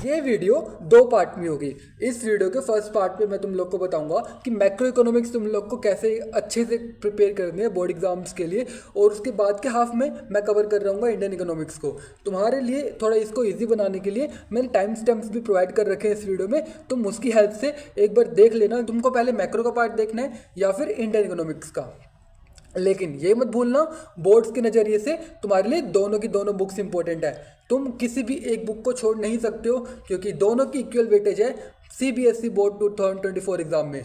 ये वीडियो दो पार्ट में होगी। इस वीडियो के फर्स्ट पार्ट पे मैं तुम लोग को बताऊंगा कि मैक्रो इकोनॉमिक्स तुम लोग को कैसे अच्छे से प्रिपेयर करनी है बोर्ड एग्जाम्स के लिए, और उसके बाद के हाफ में मैं कवर कर रहा हूँ इंडियन इकोनॉमिक्स को। तुम्हारे लिए थोड़ा इसको ईजी बनाने के लिए मैंने टाइम स्टैम्प्स भी प्रोवाइड कर रखे हैं इस वीडियो में, तुम उसकी हेल्प से एक बार देख लेना तुमको पहले मैक्रो का पार्ट देखना है या फिर इंडियन इकोनॉमिक्स का। लेकिन ये मत भूलना बोर्ड्स के नज़रिए से तुम्हारे लिए दोनों की दोनों बुक्स इंपॉर्टेंट है। तुम किसी भी एक बुक को छोड़ नहीं सकते हो क्योंकि दोनों की इक्वल वेटेज है सीबीएसई बोर्ड 2024 एग्जाम में।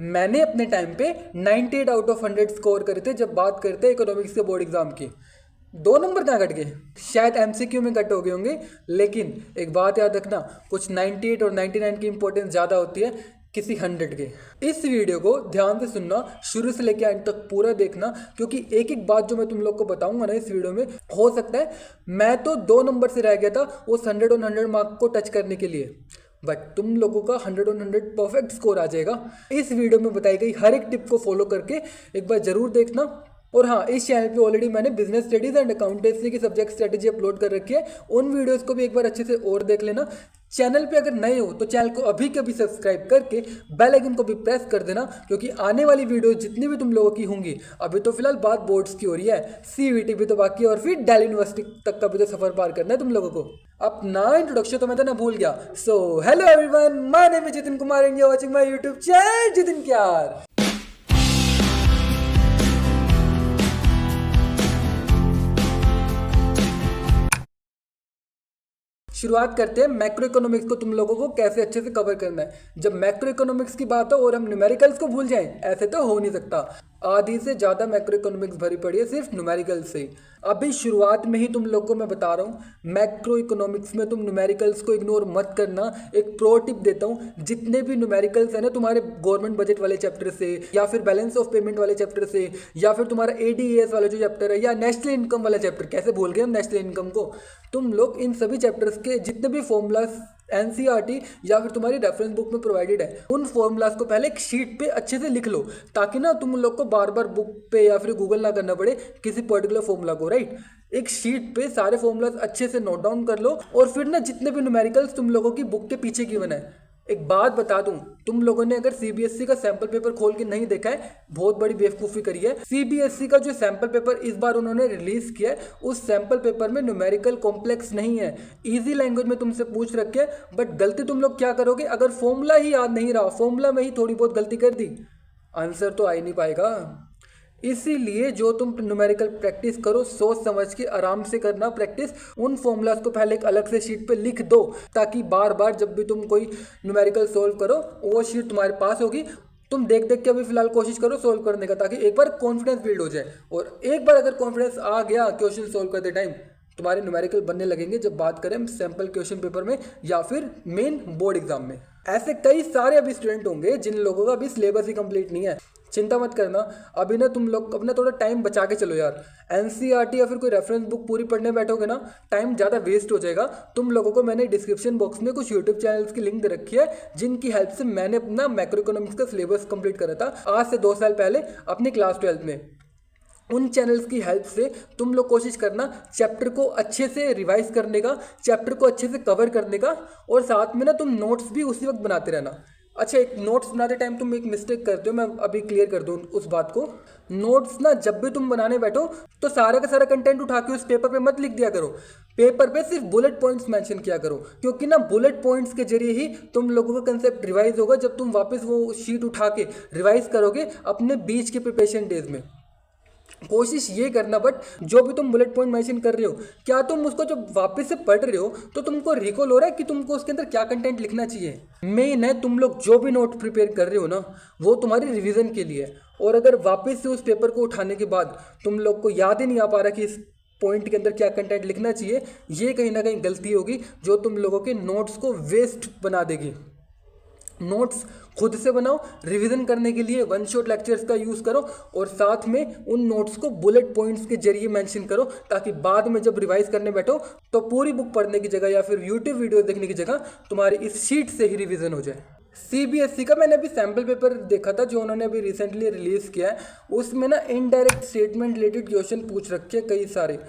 मैंने अपने टाइम पे 98 आउट ऑफ 100 स्कोर करे थे जब बात करते हैं इकोनॉमिक्स के बोर्ड एग्जाम की। 2 नंबर कहाँ कट गए, शायद एमसीक्यू में कट हो गए होंगे, लेकिन एक बात याद रखना, कुछ 98 और 99 की इंपॉर्टेंस ज़्यादा होती है किसी 100 के। इस वीडियो को ध्यान से सुनना, शुरू से लेकर एंड तक पूरा देखना, क्योंकि एक एक बात जो मैं तुम लोग को बताऊंगा ना इस वीडियो में, हो सकता है मैं तो 2 नंबर से रह गया था उस 100 ऑन 100 मार्क को टच करने के लिए, बट तुम लोगों का 100 ऑन 100 परफेक्ट स्कोर आ जाएगा। इस वीडियो में बताई गई हर एक टिप को फॉलो करके एक बार जरूर देखना। और हाँ, इस चैनल पे ऑलरेडी मैंने बिजनेस स्टडीज एंड अकाउंटेंसी की सब्जेक्ट स्ट्रेटेजी अपलोड कर रखी है, उन वीडियोस को भी एक बार अच्छे से और देख लेना। चैनल पे अगर नए हो तो चैनल को अभी के अभी सब्सक्राइब करके बेल आइकन को भी प्रेस कर देना, क्योंकि आने वाली वीडियो जितनी भी तुम लोगों की होंगी, अभी तो फिलहाल बात बोर्ड्स की हो रही है, सीवीटी भी तो बाकी है और फिर दिल्ली यूनिवर्सिटी तक का भी तो सफर पार करना है तुम लोगों को। अपना इंट्रोडक्शन तो मैं तो ना भूल गया। So hello everyone, my name is Jitin Kumar and you are watching my YouTube channel Jitin क्यार। शुरुआत करते हैं मैक्रो इकोनॉमिक्स को तुम लोगों को कैसे अच्छे से कवर करना है। जब मैक्रो इकोनॉमिक्स की बात हो और हम न्यूमेरिकल्स को भूल जाएं, ऐसे तो हो नहीं सकता। आधी से ज़्यादा मैक्रो इकोनॉमिक्स भरी पड़ी है सिर्फ न्यूमेरिकल्स से ही। अभी शुरुआत में ही तुम लोग को मैं बता रहा हूँ, मैक्रो इकोनॉमिक्स में तुम न्यूमेरिकल्स को इग्नोर मत करना। एक प्रो टिप देता हूँ, जितने भी न्यूमेरिकल्स है ना तुम्हारे गवर्नमेंट बजट वाले चैप्टर से, या फिर बैलेंस ऑफ पेमेंट वाले चैप्टर से, या फिर तुम्हारा एडीएस वाला जो चैप्टर है, या नेशनल इनकम वाला चैप्टर, कैसे भूल गए हम नेशनल इनकम को, तुम लोग इन सभी चैप्टर्स के जितने भी फॉर्मूलाज एनसीईआरटी या फिर तुम्हारी रेफरेंस बुक में प्रोवाइडेड है, उन फॉर्मूलाज को पहले एक शीट पे अच्छे से लिख लो, ताकि ना तुम लोग को बार बार बुक पे या फिर गूगल ना करना पड़े किसी पर्टिकुलर फॉर्मूला को। राइट, एक शीट पे सारे फॉर्मूलाज अच्छे से नोट डाउन कर लो, और फिर ना जितने भी न्यूमेरिकल्स तुम लोगों की बुक के पीछे गिवन है। एक बात बता दूं, तुम लोगों ने अगर सीबीएसई का सैंपल पेपर खोल के नहीं देखा है, बहुत बड़ी बेवकूफ़ी करी है। सीबीएसई का जो सैंपल पेपर इस बार उन्होंने रिलीज किया है, उस सैंपल पेपर में न्यूमेरिकल कॉम्प्लेक्स नहीं है, इजी लैंग्वेज में तुमसे पूछ रखे है। बट गलती तुम लोग क्या करोगे, अगर फॉर्मूला ही याद नहीं रहा, फॉर्मूला में ही थोड़ी बहुत गलती कर दी, आंसर तो आ ही नहीं पाएगा। इसीलिए जो तुम न्यूमेरिकल प्रैक्टिस करो, सोच समझ के आराम से करना प्रैक्टिस। उन फॉर्मूलाज को पहले एक अलग से शीट पे लिख दो, ताकि बार बार जब भी तुम कोई न्यूमेरिकल सोल्व करो वो शीट तुम्हारे पास होगी। तुम देख देख के अभी फिलहाल कोशिश करो सोल्व करने का, ताकि एक बार कॉन्फिडेंस बिल्ड हो जाए। और एक बार अगर कॉन्फिडेंस आ गया क्वेश्चन सोल्व करते टाइम, तुम्हारे न्यूमेरिकल बनने लगेंगे जब बात करें हम सैम्पल क्वेश्चन पेपर में या फिर मेन बोर्ड एग्जाम में। ऐसे कई सारे अभी स्टूडेंट होंगे जिन लोगों का अभी सिलेबस ही कंप्लीट नहीं है। चिंता मत करना, अभी ना तुम लोग अपना थोड़ा टाइम बचा के चलो यार। एनसीईआरटी या फिर कोई रेफरेंस बुक पूरी पढ़ने बैठोगे ना, टाइम ज़्यादा वेस्ट हो जाएगा। तुम लोगों को मैंने डिस्क्रिप्शन बॉक्स में कुछ यूट्यूब चैनल्स की लिंक दे रखी है, जिनकी हेल्प से मैंने अपना मैक्रो इकोनॉमिक्स का सिलेबस कंप्लीट करा था आज से 2 साल पहले अपनी क्लास 12 में। उन चैनल्स की हेल्प से तुम लोग कोशिश करना चैप्टर को अच्छे से रिवाइज करने का, चैप्टर को अच्छे से कवर करने का, और साथ में ना तुम नोट्स भी उसी वक्त बनाते रहना। अच्छा, एक नोट्स बनाते टाइम तुम एक मिस्टेक करते हो, मैं अभी क्लियर कर दूँ उस बात को। नोट्स ना जब भी तुम बनाने बैठो तो सारा का सारा कंटेंट उठा के उस पेपर पे मत लिख दिया करो। पेपर पे सिर्फ बुलेट पॉइंट्स मेंशन किया करो, क्योंकि ना बुलेट पॉइंट्स के जरिए ही तुम लोगों का कंसेप्ट रिवाइज होगा जब तुम वापस वो शीट उठा के रिवाइज करोगे अपने बीच के प्रिपरेशन डेज में। कोशिश ये करना, बट जो भी तुम बुलेट पॉइंट मेंशन कर रहे हो, क्या तुम उसको जब वापस से पढ़ रहे हो तो तुमको रिकॉल हो रहा है कि तुमको उसके अंदर क्या कंटेंट लिखना चाहिए। मेन है तुम लोग जो भी नोट प्रिपेयर कर रहे हो ना, वो तुम्हारी रिवीजन के लिए। और अगर वापस से उस पेपर को उठाने के बाद तुम लोग को याद ही नहीं आ पा रहा कि इस पॉइंट के अंदर क्या कंटेंट लिखना चाहिए, ये कहीं ना कहीं गलती होगी जो तुम लोगों के नोट्स को वेस्ट बना देगी। नोट्स खुद से बनाओ, रिवीजन करने के लिए वन शॉट लेक्चर्स का यूज़ करो, और साथ में उन नोट्स को बुलेट पॉइंट्स के जरिए मेंशन करो, ताकि बाद में जब रिवाइज करने बैठो तो पूरी बुक पढ़ने की जगह या फिर यूट्यूब वीडियो देखने की जगह तुम्हारी इस शीट से ही रिवीजन हो जाए। सीबीएसई का मैंने अभी सैम्पल पेपर देखा था जो उन्होंने अभी रिसेंटली रिलीज़ किया है, उसमें ना इनडायरेक्ट स्टेटमेंट रिलेटेड क्वेश्चन पूछ रखे हैं कई सारे।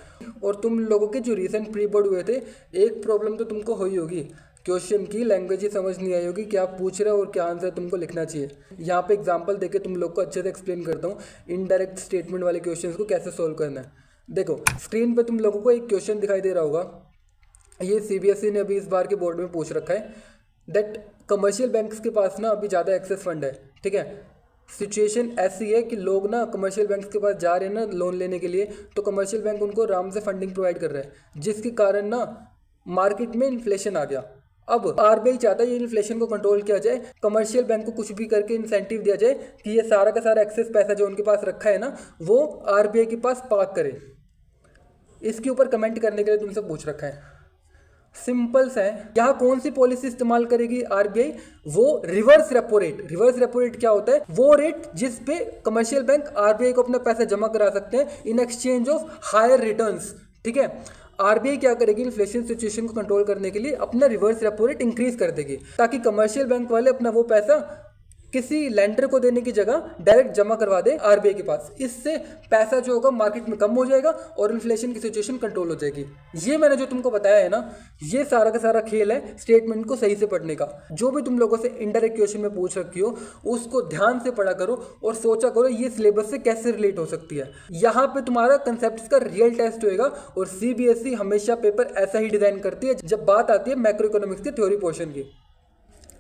और तुम लोगों के जो रिसेंट प्री बोर्ड हुए थे, एक प्रॉब्लम तो तुमको हुई होगी, क्वेश्चन की लैंग्वेज ही समझ नहीं आई होगी, क्या पूछ रहे हो और क्या आंसर तुमको लिखना चाहिए। यहाँ पे एग्जांपल देके तुम लोग को अच्छे से एक्सप्लेन करता हूँ इनडायरेक्ट स्टेटमेंट वाले क्वेश्चन को कैसे सोल्व करना है। देखो स्क्रीन पे तुम लोगों को एक क्वेश्चन दिखाई दे रहा होगा, ये सीबीएसई ने अभी इस बार के बोर्ड में पूछ रखा है दैट कमर्शियल बैंक्स के पास ना अभी ज़्यादा एक्सेस फंड है, ठीक है। सिचुएशन ऐसी है कि लोग ना कमर्शियल बैंक्स के पास जा रहे हैं ना लोन लेने के लिए, तो कमर्शियल बैंक उनको आराम से फंडिंग प्रोवाइड कर रहा है, जिसके कारण ना मार्केट में इन्फ्लेशन आ गया। अब आरबीआई चाहता है ये इन्फ्लेशन को कंट्रोल किया जाए, कमर्शियल बैंक को कुछ भी करके इंसेंटिव दिया जाए कि ये सारा का सारा एक्सेस पैसा जो उनके पास रखा है ना वो आरबीआई के पास पार्क करे। इसके ऊपर कमेंट करने के लिए तुमसे पूछ रखा है। सिंपल सा है, यहाँ कौन सी पॉलिसी इस्तेमाल करेगी आरबीआई, वो reverse repo rate. Reverse repo rate क्या होता है, वो रेट जिस पे कमर्शियल बैंक आरबीआई को अपना पैसा जमा करा सकते हैं in exchange of higher returns, ठीक है। आरबीआई क्या करेगी, इन्फ्लेशन सिचुएशन को कंट्रोल करने के लिए अपना रिवर्स रेपो रेट इंक्रीज कर देगी, ताकि कमर्शियल बैंक वाले अपना वो पैसा किसी लेंडर को देने की जगह डायरेक्ट जमा करवा दे आरबीआई के पास। इससे पैसा जो होगा मार्केट में कम हो जाएगा और इन्फ्लेशन की सिचुएशन कंट्रोल हो जाएगी। ये मैंने जो तुमको बताया है ना, ये सारा का सारा खेल है स्टेटमेंट को सही से पढ़ने का। जो भी तुम लोगों से इनडायरेक्ट क्वेश्चन में पूछ रखी हो उसको ध्यान से पढ़ा करो और सोचा करो ये सिलेबस से कैसे रिलेट हो सकती है। यहाँ पे तुम्हारा कंसेप्ट का रियल टेस्ट होएगा। और सीबीएसई हमेशा पेपर ऐसा ही डिजाइन करती है जब बात आती है मैक्रो इकोनॉमिक्स के थ्योरी पोर्शन की।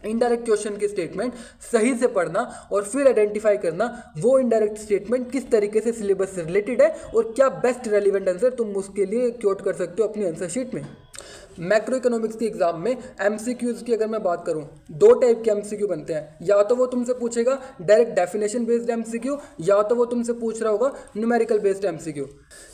इनडायरेक्ट क्वेश्चन की स्टेटमेंट सही से पढ़ना और फिर आइडेंटिफाई करना वो इनडायरेक्ट स्टेटमेंट किस तरीके से सिलेबस से रिलेटेड है और क्या बेस्ट रेलिवेंट आंसर तुम उसके लिए क्योट कर सकते हो अपनी आंसर शीट में। मैक्रो इकोनॉमिक्स के एग्जाम में एमसीक्यूज की अगर मैं बात करूं, दो टाइप के एमसीक्यू बनते हैं। या तो वो तुमसे पूछेगा डायरेक्ट डेफिनेशन बेस्ड एमसीक्यू, या तो वो तुमसे पूछ रहा होगा न्यूमेरिकल बेस्ड एमसीक्यू।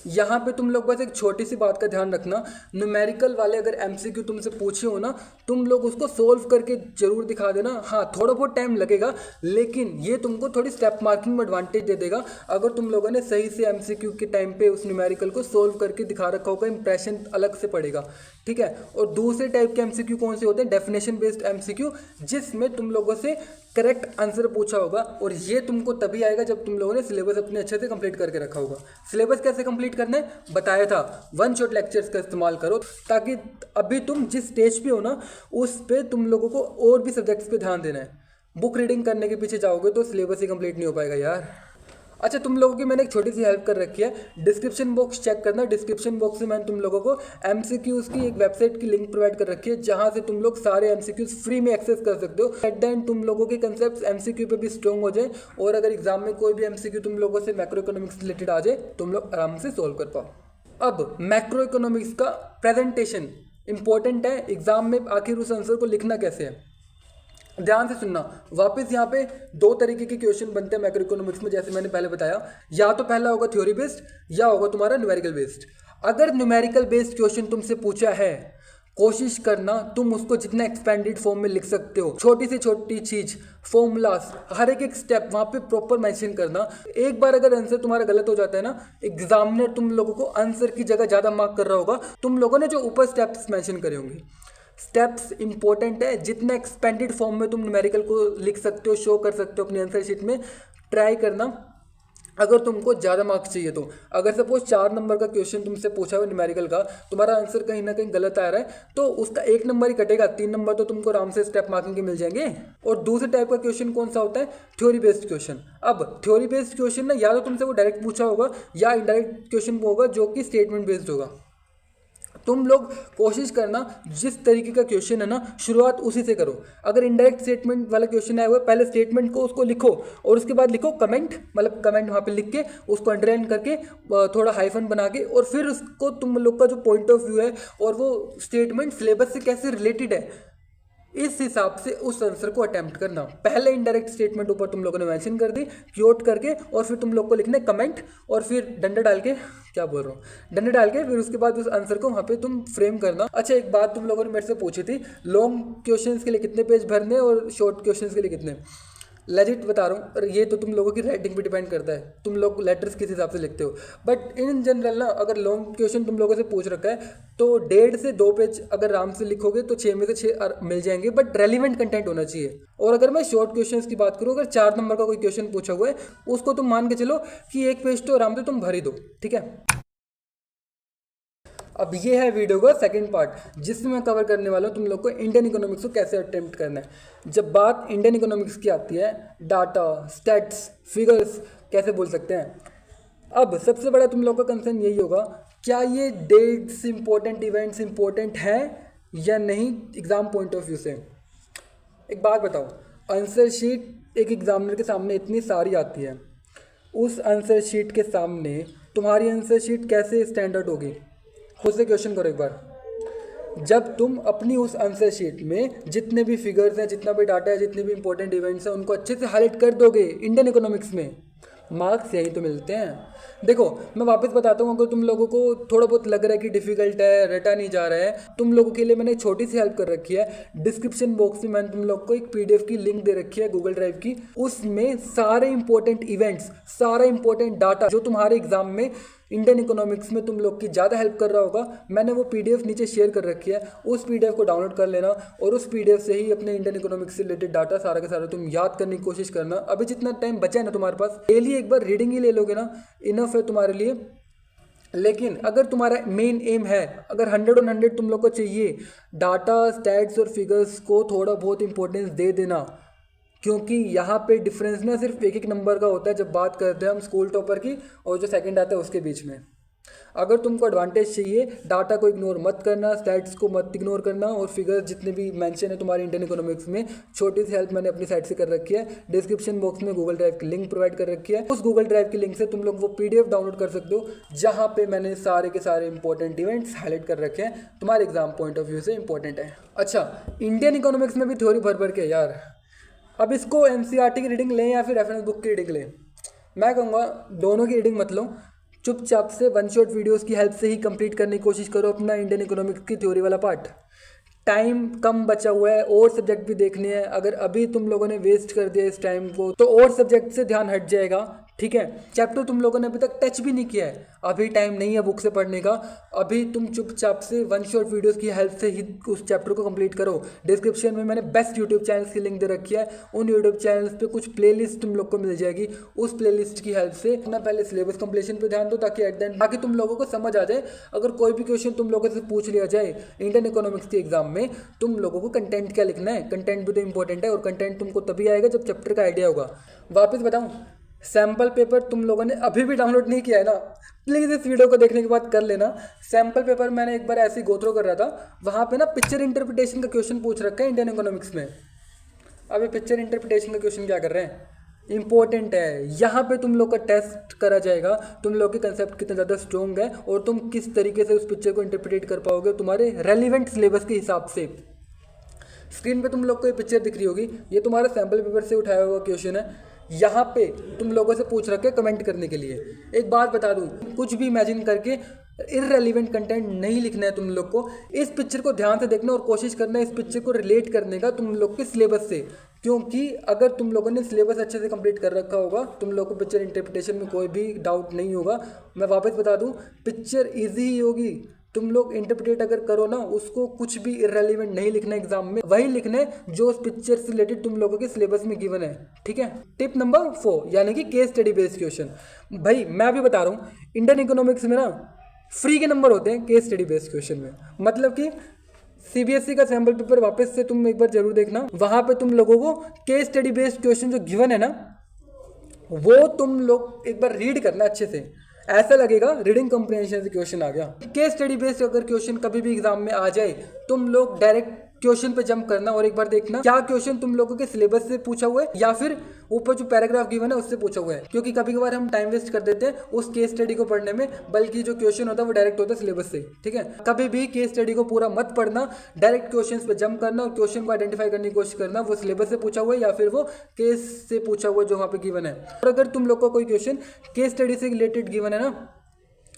यहाँ पे तुम लोग बस एक छोटी सी बात का ध्यान रखना, न्यूमेरिकल वाले अगर एमसीक्यू तुमसे पूछे हो ना, तुम लोग उसको सोल्व करके जरूर दिखा देना। हाँ थोड़ा बहुत टाइम लगेगा, लेकिन ये तुमको थोड़ी स्टेप मार्किंग में एडवांटेज दे देगा अगर तुम लोगों ने सही से एमसीक्यू के टाइम पे उस न्यूमेरिकल को सोल्व करके दिखा रखा होगा, इंप्रेशन अलग से पड़ेगा, ठीक है। और दूसरे टाइप के एमसीक्यू कौन से होते हैं, डेफिनेशन बेस्ड एमसीक्यू, जिसमें तुम लोगों से करेक्ट आंसर पूछा होगा। और ये तुमको तभी आएगा जब तुम लोगों ने सिलेबस अपने अच्छे से कंप्लीट करके रखा होगा। सिलेबस कैसे कंप्लीट करना है बताया था, वन शॉट लेक्चर्स का इस्तेमाल करो, ताकि अभी तुम जिस स्टेज पे हो ना उस पे तुम लोगों को और भी सब्जेक्ट्स पे ध्यान देना है। बुक रीडिंग करने के पीछे जाओगे तो सिलेबस ही कंप्लीट नहीं हो पाएगा यार। अच्छा तुम लोगों की मैंने एक छोटी सी हेल्प कर रखी है, डिस्क्रिप्शन बॉक्स चेक करना। डिस्क्रिप्शन बॉक्स में मैंने तुम लोगों को एमसीक्यूज की एक वेबसाइट की लिंक प्रोवाइड कर रखी है, जहां से तुम लोग सारे एमसीक्यूज फ्री में एक्सेस कर सकते हो। एट द एंड तुम लोगों के कंसेप्ट एमसीक्यू पे भी स्ट्रॉन्ग हो जाए, और अगर एग्जाम में कोई भी एमसीक्यू तुम लोगों से मैक्रो इकोनॉमिक्स रिलेटेड आ जाए, तुम लोग आराम से सोल्व कर पाओ। अब मैक्रो इकोनॉमिक्स का प्रेजेंटेशन इंपॉर्टेंट है एग्जाम में, आखिर उस आंसर को लिखना कैसे है ध्यान से सुनना। वापस यहाँ पे दो तरीके के क्वेश्चन बनते हैं मैक्रो इकोनॉमिक्स में, जैसे मैंने पहले बताया। या तो पहला होगा थ्योरी बेस्ड, या होगा तुम्हारा न्यूमेरिकल बेस्ड। अगर न्यूमेरिकल बेस्ड क्वेश्चन तुमसे पूछा है, कोशिश करना तुम उसको जितना एक्सपेंडेड फॉर्म में लिख सकते हो। छोटी से छोटी चीज, फॉर्मूलास, हर एक स्टेप वहाँ पे प्रॉपर मेंशन करना। एक बार अगर आंसर तुम्हारा गलत हो जाता है ना, एग्जामिनर तुम लोगों को आंसर की जगह ज़्यादा मार्क कर रहा होगा, तुम लोगों ने जो ऊपर स्टेप्स मेंशन करे होंगे। स्टेप्स इंपॉर्टेंट है, जितना एक्सपेंडेड फॉर्म में तुम न्यूमेरिकल को लिख सकते हो, शो कर सकते हो अपनी आंसर शीट में, ट्राई करना अगर तुमको ज़्यादा मार्क्स चाहिए तो। अगर सपोज 4 नंबर का क्वेश्चन तुमसे पूछा हुआ न्यूमेरिकल का, तुम्हारा आंसर कहीं ना कहीं गलत आ रहा है, तो उसका 1 नंबर ही कटेगा, 3 नंबर तो तुमको आराम से स्टेप मार्किंग के मिल जाएंगे। और दूसरे टाइप का क्वेश्चन कौन सा होता है, थ्योरी बेस्ड क्वेश्चन। अब थ्योरी बेस्ड क्वेश्चन ना या तो तुमसे वो डायरेक्ट पूछा होगा, या इनडायरेक्ट क्वेश्चन होगा जो कि स्टेटमेंट बेस्ड होगा। तुम लोग कोशिश करना जिस तरीके का क्वेश्चन है ना, शुरुआत उसी से करो। अगर इनडायरेक्ट स्टेटमेंट वाला क्वेश्चन आया हुआ है, पहले स्टेटमेंट को उसको लिखो और उसके बाद लिखो कमेंट, मतलब कमेंट वहाँ पे लिख के उसको अंडरलाइन करके थोड़ा हाइफन बना के, और फिर उसको तुम लोग का जो पॉइंट ऑफ व्यू है और वो स्टेटमेंट सिलेबस से कैसे रिलेटेड है, इस हिसाब से उस आंसर को अटेम्प्ट करना। पहले इनडायरेक्ट स्टेटमेंट ऊपर तुम लोगों ने मेंशन कर दी क्योट करके, और फिर तुम लोग को लिखना है कमेंट, और फिर डंडा डाल के, क्या बोल रहा हूँ, डंडा डाल के फिर उसके बाद उस आंसर को वहाँ पे तुम फ्रेम करना। अच्छा एक बात तुम लोगों ने मेरे से पूछी थी, लॉन्ग क्वेश्चंस के लिए कितने पेज भरने और शॉर्ट क्वेश्चंस के लिए कितने। लेजिट बता रहा हूँ, और ये तो तुम लोगों की राइटिंग पे डिपेंड करता है, तुम लोग लेटर्स किस हिसाब से लिखते हो। बट इन जनरल ना, अगर लॉन्ग क्वेश्चन तुम लोगों से पूछ रखा है तो 1.5 से 2 पेज अगर आराम से लिखोगे तो 6 में से 6 मिल जाएंगे, बट रेलिवेंट कंटेंट होना चाहिए। और अगर मैं शॉर्ट क्वेश्चंस की बात करूँ, अगर 4 नंबर का कोई क्वेश्चन पूछा हुआ है, उसको तुम मान के चलो कि 1 पेज तो आराम से तुम भर ही दो, ठीक है। अब ये है वीडियो का सेकंड पार्ट, जिसमें मैं कवर करने वाला हूँ तुम लोग को इंडियन इकोनॉमिक्स को कैसे अटेम्प्ट करना है। जब बात इंडियन इकोनॉमिक्स की आती है, डाटा, स्टैट्स, फिगर्स कैसे बोल सकते हैं। अब सबसे बड़ा तुम लोग का कंसर्न यही होगा, क्या ये डेट्स इंपॉर्टेंट, इवेंट्स इंपॉर्टेंट हैं या नहीं एग्जाम पॉइंट ऑफ व्यू से। एक बात बताओ, आंसर शीट एक एग्जामिनर के सामने इतनी सारी आती है, उस आंसर शीट के सामने तुम्हारी आंसर शीट कैसे स्टैंडर्ड होगी। खुद से क्वेश्चन करो एक बार। जब तुम अपनी उस आंसर शीट में जितने भी फिगर्स हैं, जितना भी डाटा है, जितने भी इंपॉर्टेंट इवेंट्स हैं, उनको अच्छे से हाईलाइट कर दोगे इंडियन इकोनॉमिक्स में, मार्क्स यही तो मिलते हैं। देखो मैं वापस बताता हूँ, अगर तुम लोगों को थोड़ा बहुत लग रहा है कि डिफिकल्ट है, रटा नहीं जा रहा है, तुम लोगों के लिए मैंने छोटी सी हेल्प कर रखी है। डिस्क्रिप्शन बॉक्स में मैंने तुम लोग को एक पीडीएफ की लिंक दे रखी है गूगल ड्राइव की, उसमें सारे इंपॉर्टेंट इवेंट्स, सारा इंपॉर्टेंट डाटा जो तुम्हारे एग्जाम में इंडियन इकोनॉमिक्स में तुम लोग की ज़्यादा हेल्प कर रहा होगा, मैंने वो पीडीएफ नीचे शेयर कर रखी है। उस पीडीएफ को डाउनलोड कर लेना और उस पीडीएफ से ही अपने इंडियन इकोनॉमिक्स से रिलेटेड डाटा सारा के सारा तुम याद करने की कोशिश करना। अभी जितना टाइम बचा है ना तुम्हारे पास, डेली एक बार रीडिंग ही ले लोगे ना, इनफ है तुम्हारे लिए। लेकिन अगर तुम्हारा मेन एम है, अगर 100 on 100 तुम लोग को चाहिए, डाटा, स्टैट्स और फिगर्स को थोड़ा बहुत इंपॉर्टेंस दे देना, क्योंकि यहाँ पे डिफरेंस ना सिर्फ एक नंबर का होता है जब बात करते हैं हम स्कूल टॉपर की और जो सेकंड आता है उसके बीच में। अगर तुमको एडवांटेज चाहिए, डाटा को इग्नोर मत करना, स्टैट्स को मत इग्नोर करना, और फिगर्स जितने भी मेंशन है तुम्हारे इंडियन इकोनॉमिक्स में, छोटी सी हेल्प मैंने अपनी साइड से कर रखी है। डिस्क्रिप्शन बॉक्स में गूगल ड्राइव की लिंक प्रोवाइड कर रखी है, उस गूगल ड्राइव की लिंक से तुम लोग वो पीडीएफ डाउनलोड कर सकते हो, जहाँ पे मैंने सारे के सारे इंपॉर्टेंट इवेंट्स हाईलाइट कर रखे हैं, तुम्हारे एग्जाम पॉइंट ऑफ व्यू से इंपॉर्टेंट है। अच्छा, इंडियन इकोनॉमिक्स में भी थ्योरी भर भर के यार, अब इसको एनसीईआरटी की रीडिंग लें या फिर रेफरेंस बुक की रीडिंग लें, मैं कहूँगा दोनों की रीडिंग मत लो, चुपचाप से वन शॉट वीडियोस की हेल्प से ही कंप्लीट करने की कोशिश करो अपना इंडियन इकोनॉमिक्स की थ्योरी वाला पार्ट। टाइम कम बचा हुआ है, और सब्जेक्ट भी देखने हैं, अगर अभी तुम लोगों ने वेस्ट कर दिया इस टाइम को तो और सब्जेक्ट से ध्यान हट जाएगा, ठीक है। चैप्टर तुम लोगों ने अभी तक टच भी नहीं किया है, अभी टाइम नहीं है बुक से पढ़ने का, अभी तुम चुपचाप से वन शॉट वीडियोस की हेल्प से ही उस चैप्टर को कंप्लीट करो। डिस्क्रिप्शन में मैंने बेस्ट यूट्यूब चैनल्स की लिंक दे रखी है, उन यूट्यूब चैनल्स पे कुछ प्लेलिस्ट तुम लोग को मिल जाएगी, उस प्लेलिस्ट की हेल्प से अपना पहले सिलेबस कंप्लीशन पे ध्यान दो, ताकि एट द एंड बाकी तुम लोगों को समझ आ जाए। अगर कोई भी क्वेश्चन तुम लोगों से पूछ लिया जाए इंडियन इकोनॉमिक्स के एग्जाम में, तुम लोगों को कंटेंट क्या लिखना है, कंटेंट भी तो इंपॉर्टेंट है, और कंटेंट तुमको तभी आएगा जब चैप्टर का आइडिया होगा। वापस बताऊं, सैम्पल पेपर तुम लोगों ने अभी भी डाउनलोड नहीं किया है ना, प्लीज़ इस वीडियो को देखने के बाद कर लेना। सैम्पल पेपर मैंने एक बार ऐसे ही गो थ्रू कर रहा था, वहाँ पे ना पिक्चर इंटरप्रिटेशन का क्वेश्चन पूछ रखा है इंडियन इकोनॉमिक्स में। अभी पिक्चर इंटरप्रिटेशन का क्वेश्चन क्या कर रहे हैं, इंपॉर्टेंट है, यहाँ पे तुम लोग का टेस्ट करा जाएगा, तुम लोग के कंसेप्ट कितना ज़्यादा स्ट्रॉन्ग है और तुम किस तरीके से उस पिक्चर को इंटरप्रिटेट कर पाओगे तुम्हारे रेलिवेंट सिलेबस के हिसाब से। स्क्रीन पे तुम लोग को ये पिक्चर दिख रही होगी, ये तुम्हारा सैम्पल पेपर से उठाया हुआ क्वेश्चन है, यहाँ पे तुम लोगों से पूछ रखे कमेंट करने के लिए। एक बात बता दूँ, कुछ भी इमेजिन करके इररेलेवेंट कंटेंट नहीं लिखना है तुम लोग को, इस पिक्चर को ध्यान से देखना और कोशिश करना है इस पिक्चर को रिलेट करने का तुम लोग के सिलेबस से, क्योंकि अगर तुम लोगों ने सिलेबस अच्छे से कंप्लीट कर रखा होगा, तुम लोग को पिक्चर इंटरप्रिटेशन में कोई भी डाउट नहीं होगा। मैं वापस बता दूँ, पिक्चर ईजी ही होगी, तुम लोग इंटरप्रेट अगर करो ना, उसको कुछ भी इररेलेवेंट नहीं लिखना एग्जाम में, वही लिखना है जो उस पिक्चर से रिलेटेड तुम लोगों के सिलेबस में गिवन है, ठीक है। टिप नंबर 4 यानी कि केस स्टडी बेस्ड क्वेश्चन। भाई मैं अभी बता रहा हूँ, इंडियन इकोनॉमिक्स में ना फ्री के नंबर होते हैं केस स्टडी बेस्ड क्वेश्चन में, मतलब कि सीबीएसई का सैम्पल पेपर वापस से तुम एक बार जरूर देखना, वहाँ पे तुम लोगों को केस स्टडी बेस्ड क्वेश्चन जो गिवन है ना, वो तुम लोग एक बार रीड करना अच्छे से, ऐसा लगेगा रीडिंग कॉम्प्रिहेंशन से क्वेश्चन आ गया। केस स्टडी बेस्ड अगर क्वेश्चन कभी भी एग्जाम में आ जाए, तुम लोग डायरेक्ट क्वेश्चन पे जंप करना और एक बार देखना क्या क्वेश्चन तुम लोगों के सिलेबस से पूछा हुआ है या फिर ऊपर जो पैराग्राफ गिवन है उससे पूछा हुआ है, क्योंकि कभी कभार हम टाइम वेस्ट कर देते हैं उस केस स्टडी को पढ़ने में, बल्कि जो क्वेश्चन होता है वो डायरेक्ट होता है सिलेबस से, ठीक है। कभी भी केस स्टडी को पूरा मत पढ़ना, डायरेक्ट क्वेश्चन पे जंप करना और क्वेश्चन को आइडेंटिफाई करने की कोशिश करना, वो सिलेबस से पूछा हुआ है या फिर वो केस से पूछा हुआ है जो वहाँ पे गिवन है। और अगर तुम लोग को कोई क्वेश्चन केस स्टडी से रिलेटेड गिवन है ना,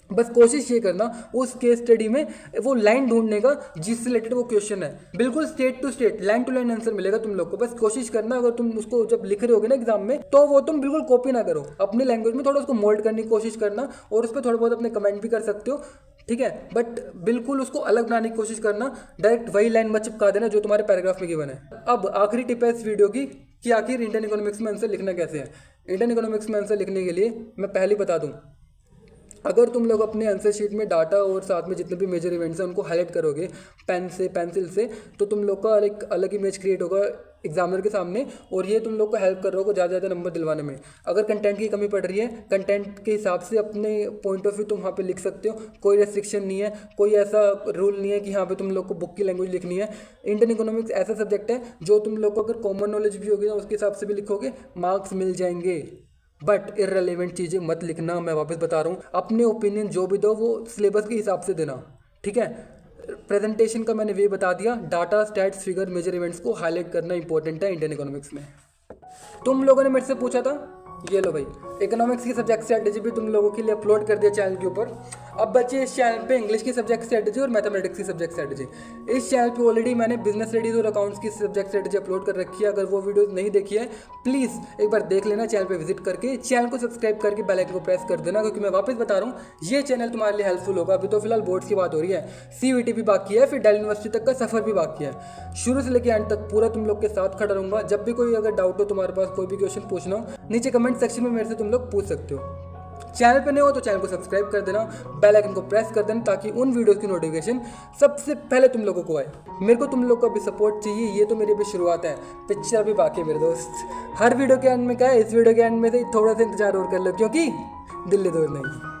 बस कोशिश ये करना उस केस स्टडी में वो लाइन ढूंढने का जिससे रिलेटेड वो क्वेश्चन है, बिल्कुल state to state line to line answer मिलेगा तुम लोग को। बस कोशिश करना, अगर तुम उसको जब लिख रहे होगे ना एग्जाम में, तो वो तुम बिल्कुल कॉपी ना करो, अपनी लैंग्वेज में थोड़ा उसको मोल्ड करने की कोशिश करना, और उस पर थोड़ा बहुत अपने कमेंट भी कर सकते हो, ठीक है, बट बिल्कुल उसको अलग बनाने की कोशिश करना, डायरेक्ट वही लाइन मत चिपका देना जो तुम्हारे पैराग्राफ में गिवन है। अब आखिरी टिप है इस वीडियो की कि आखिर इंडियन इकोनॉमिक्स में आंसर लिखना कैसे है। इंडियन इकोनॉमिक्स में आंसर लिखने के लिए मैं पहले बता दूं, अगर तुम लोग अपने आंसर शीट में डाटा और साथ में जितने भी मेजर इवेंट्स हैं उनको हाईलाइट करोगे पेन से, पेंसिल से, तो तुम लोग का एक अलग इमेज क्रिएट होगा एग्जामिनर के सामने, और ये तुम लोग को हेल्प कर रहा होगा ज़्यादा ज़्यादा नंबर दिलवाने में। अगर कंटेंट की कमी पड़ रही है, कंटेंट के हिसाब से अपने पॉइंट ऑफ व्यू तुम वहाँ पे लिख सकते हो, कोई रेस्ट्रिक्शन नहीं है, कोई ऐसा रूल नहीं है कि यहाँ पे तुम लोग को बुक की लैंग्वेज लिखनी है। इंडियन इकोनॉमिक्स ऐसा सब्जेक्ट है जो तुम लोग को अगर कॉमन नॉलेज भी होगी ना उसके हिसाब से भी लिखोगे मार्क्स मिल जाएंगे, बट इररेलेवेंट चीज़ें मत लिखना। मैं वापस बता रहा हूँ, अपने ओपिनियन जो भी दो वो सिलेबस के हिसाब से देना, ठीक है। प्रेजेंटेशन का मैंने वे बता दिया, data, stats, figure, major events को हाईलाइट करना इंपॉर्टेंट है इंडियन इकोनॉमिक्स में। तुम लोगों ने मेरे से पूछा था, ये लो भाई, इकोनॉमिक्स की सब्जेक्ट स्ट्रेटेजी भी तुम लोगों के लिए अपलोड कर दिया चैनल के ऊपर। अब बच्चे इस चैनल पे इंग्लिश की सब्जेक्ट स्ट्रेटेजी और मैथमेटिक्स की सब्जेक्ट स्ट्रेटेजी। इस चैनल पे ऑलरेडी मैंने बिजनेस स्टडीज और अकाउंट्स की सब्जेक्ट स्ट्रेटेजी अपलोड कर रखी है। अगर वो वीडियोस नहीं देखी है प्लीज़ एक बार देख लेना, चैनल पे विजिट करके चैनल को सब्सक्राइब करके बेल आइकन को प्रेस कर देना, क्योंकि मैं वापस बता रहा हूँ ये चैनल तुम्हारे लिए हेल्पफुल होगा। अभी तो फिलहाल बोर्ड्स की बात हो रही है, CVT भी बाकी है, फिर दिल्ली यूनिवर्सिटी तक का सफर भी बाकी है। शुरू से लेकर एंड तक पूरा तुम लोग के साथ खड़ा रहूंगा। जब भी कोई अगर डाउट हो, तुम्हारे पास कोई भी क्वेश्चन पूछना हो, नीचे कमेंट सेक्शन में मेरे से तुम लोग पूछ सकते हो। चैनल पे नए हो तो चैनल को सब्सक्राइब कर देना, बेल आइकन को प्रेस कर देना, ताकि उन वीडियोस की नोटिफिकेशन सबसे पहले तुम लोगों को आए। मेरे को तुम लोग का भी सपोर्ट चाहिए, ये तो मेरी अभी शुरुआत है, पिक्चर भी बाकी है मेरे दोस्त। हर वीडियो के एंड में क्या है, इस वीडियो के एंड में से थोड़ा सा इंतजार और कर लो, क्योंकि दिल्ली दूर नहीं।